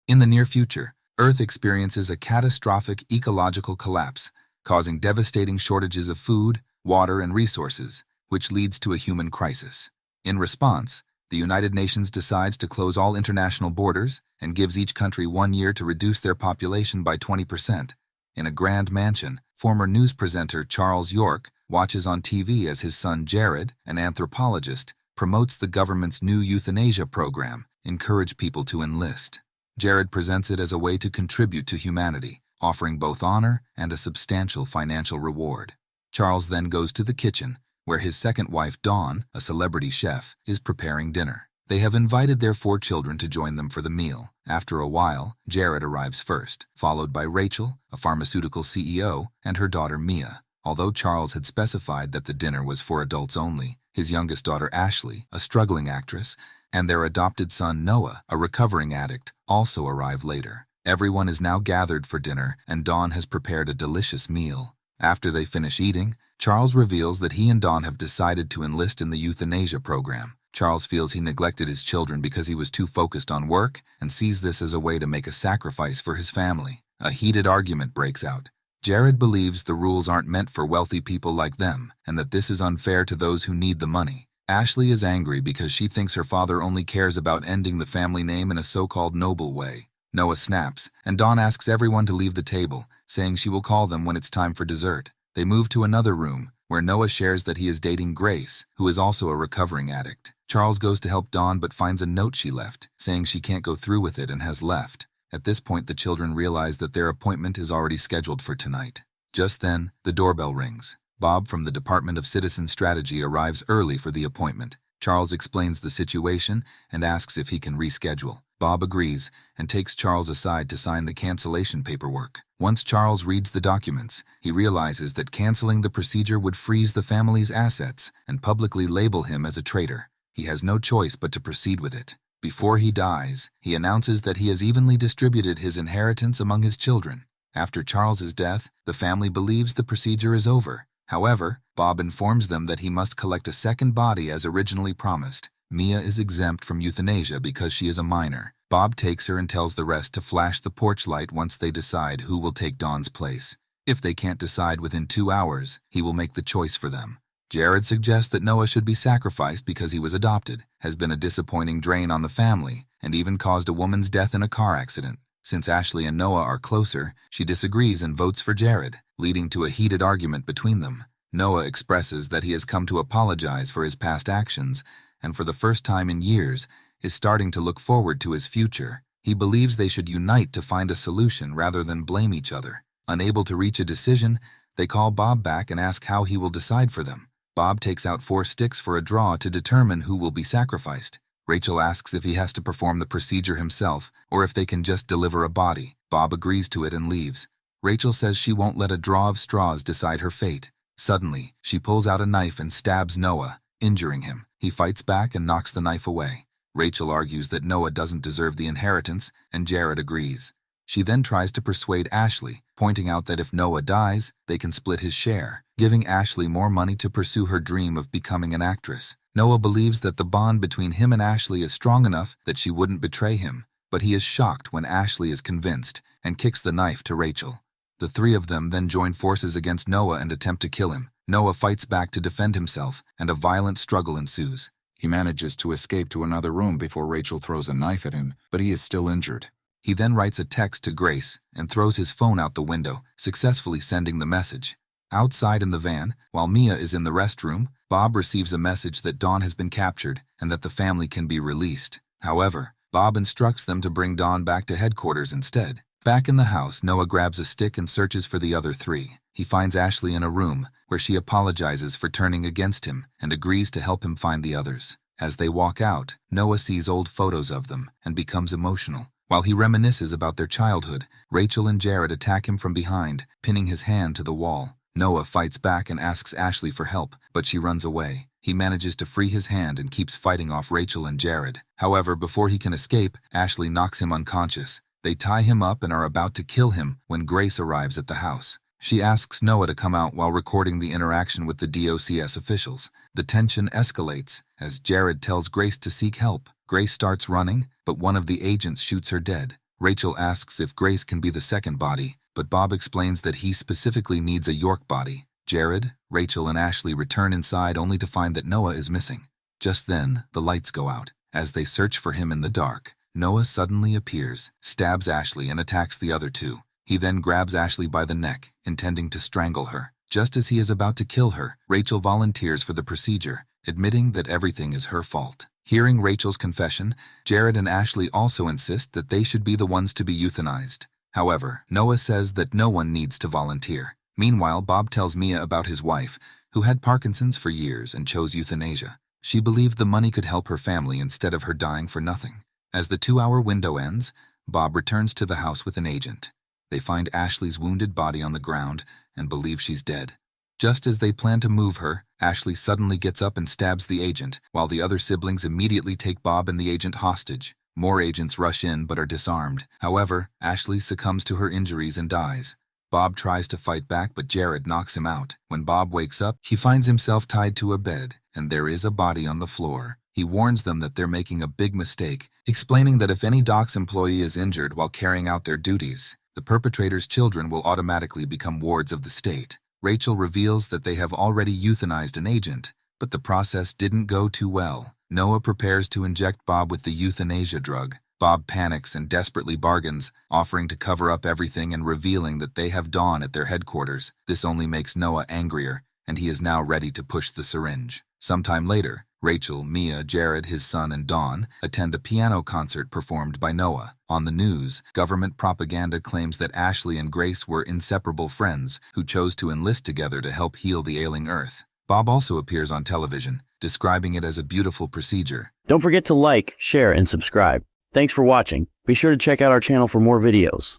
In the near future, Earth experiences a catastrophic ecological collapse, causing devastating shortages of food, water, and resources, which leads to a human crisis. In response, the United Nations decides to close all international borders and gives each country 1 year to reduce their population by 20%. In a grand mansion, former news presenter Charles York watches on TV as his son Jared, an anthropologist, promotes the government's new euthanasia program, encourage people to enlist. Jared presents it as a way to contribute to humanity, offering both honor and a substantial financial reward. Charles then goes to the kitchen, where his second wife Dawn, a celebrity chef, is preparing dinner. They have invited their 4 children to join them for the meal. After a while, Jared arrives first, followed by Rachel, a pharmaceutical CEO, and her daughter Mia. Although Charles had specified that the dinner was for adults only, his youngest daughter Ashley, a struggling actress, and their adopted son Noah, a recovering addict, also arrive later. Everyone is now gathered for dinner, and Dawn has prepared a delicious meal. After they finish eating, Charles reveals that he and Dawn have decided to enlist in the euthanasia program. Charles feels he neglected his children because he was too focused on work and sees this as a way to make a sacrifice for his family. A heated argument breaks out. Jared believes the rules aren't meant for wealthy people like them and that this is unfair to those who need the money. Ashley is angry because she thinks her father only cares about ending the family name in a so-called noble way. Noah snaps, and Dawn asks everyone to leave the table, saying she will call them when it's time for dessert. They move to another room, where Noah shares that he is dating Grace, who is also a recovering addict. Charles goes to help Dawn but finds a note she left, saying she can't go through with it and has left. At this point, the children realize that their appointment is already scheduled for tonight. Just then, the doorbell rings. Bob from the Department of Citizen Strategy arrives early for the appointment. Charles explains the situation and asks if he can reschedule. Bob agrees and takes Charles aside to sign the cancellation paperwork. Once Charles reads the documents, he realizes that canceling the procedure would freeze the family's assets and publicly label him as a traitor. He has no choice but to proceed with it. Before he dies, he announces that he has evenly distributed his inheritance among his children. After Charles's death, the family believes the procedure is over. However, Bob informs them that he must collect a second body as originally promised. Mia is exempt from euthanasia because she is a minor. Bob takes her and tells the rest to flash the porch light once they decide who will take Dawn's place. If they can't decide within 2 hours, he will make the choice for them. Jared suggests that Noah should be sacrificed because he was adopted, has been a disappointing drain on the family, and even caused a woman's death in a car accident. Since Ashley and Noah are closer, she disagrees and votes for Jared, leading to a heated argument between them. Noah expresses that he has come to apologize for his past actions, and for the first time in years, is starting to look forward to his future. He believes they should unite to find a solution rather than blame each other. Unable to reach a decision, they call Bob back and ask how he will decide for them. Bob takes out 4 sticks for a draw to determine who will be sacrificed. Rachel asks if he has to perform the procedure himself or if they can just deliver a body. Bob agrees to it and leaves. Rachel says she won't let a draw of straws decide her fate. Suddenly, she pulls out a knife and stabs Noah, injuring him. He fights back and knocks the knife away. Rachel argues that Noah doesn't deserve the inheritance, and Jared agrees. She then tries to persuade Ashley, pointing out that if Noah dies, they can split his share, giving Ashley more money to pursue her dream of becoming an actress. Noah believes that the bond between him and Ashley is strong enough that she wouldn't betray him, but he is shocked when Ashley is convinced and kicks the knife to Rachel. The 3 of them then join forces against Noah and attempt to kill him. Noah fights back to defend himself, and a violent struggle ensues. He manages to escape to another room before Rachel throws a knife at him, but he is still injured. He then writes a text to Grace and throws his phone out the window, successfully sending the message. Outside in the van, while Mia is in the restroom, Bob receives a message that Dawn has been captured and that the family can be released. However, Bob instructs them to bring Dawn back to headquarters instead. Back in the house, Noah grabs a stick and searches for the other 3. He finds Ashley in a room, where she apologizes for turning against him and agrees to help him find the others. As they walk out, Noah sees old photos of them and becomes emotional. While he reminisces about their childhood, Rachel and Jared attack him from behind, pinning his hand to the wall. Noah fights back and asks Ashley for help, but she runs away. He manages to free his hand and keeps fighting off Rachel and Jared. However, before he can escape, Ashley knocks him unconscious. They tie him up and are about to kill him when Grace arrives at the house. She asks Noah to come out while recording the interaction with the DOCS officials. The tension escalates as Jared tells Grace to seek help. Grace starts running, but one of the agents shoots her dead. Rachel asks if Grace can be the second body, but Bob explains that he specifically needs a York body. Jared, Rachel, and Ashley return inside only to find that Noah is missing. Just then, the lights go out. As they search for him in the dark, Noah suddenly appears, stabs Ashley, and attacks the other two. He then grabs Ashley by the neck, intending to strangle her. Just as he is about to kill her, Rachel volunteers for the procedure, admitting that everything is her fault. Hearing Rachel's confession, Jared and Ashley also insist that they should be the ones to be euthanized. However, Noah says that no one needs to volunteer. Meanwhile, Bob tells Mia about his wife, who had Parkinson's for years and chose euthanasia. She believed the money could help her family instead of her dying for nothing. As the 2-hour window ends, Bob returns to the house with an agent. They find Ashley's wounded body on the ground and believe she's dead. Just as they plan to move her, Ashley suddenly gets up and stabs the agent, while the other siblings immediately take Bob and the agent hostage. More agents rush in but are disarmed. However, Ashley succumbs to her injuries and dies. Bob tries to fight back, but Jared knocks him out. When Bob wakes up, he finds himself tied to a bed, and there is a body on the floor. He warns them that they're making a big mistake, explaining that if any docks employee is injured while carrying out their duties, the perpetrator's children will automatically become wards of the state. Rachel reveals that they have already euthanized an agent, but the process didn't go too well. Noah prepares to inject Bob with the euthanasia drug. Bob panics and desperately bargains, offering to cover up everything and revealing that they have Dawn at their headquarters. This only makes Noah angrier, and he is now ready to push the syringe. Sometime later, Rachel, Mia, Jared, his son, and Dawn attend a piano concert performed by Noah. On the news, government propaganda claims that Ashley and Grace were inseparable friends who chose to enlist together to help heal the ailing Earth. Bob also appears on television, describing it as a beautiful procedure. Don't forget to like, share, and subscribe. Thanks for watching. Be sure to check out our channel for more videos.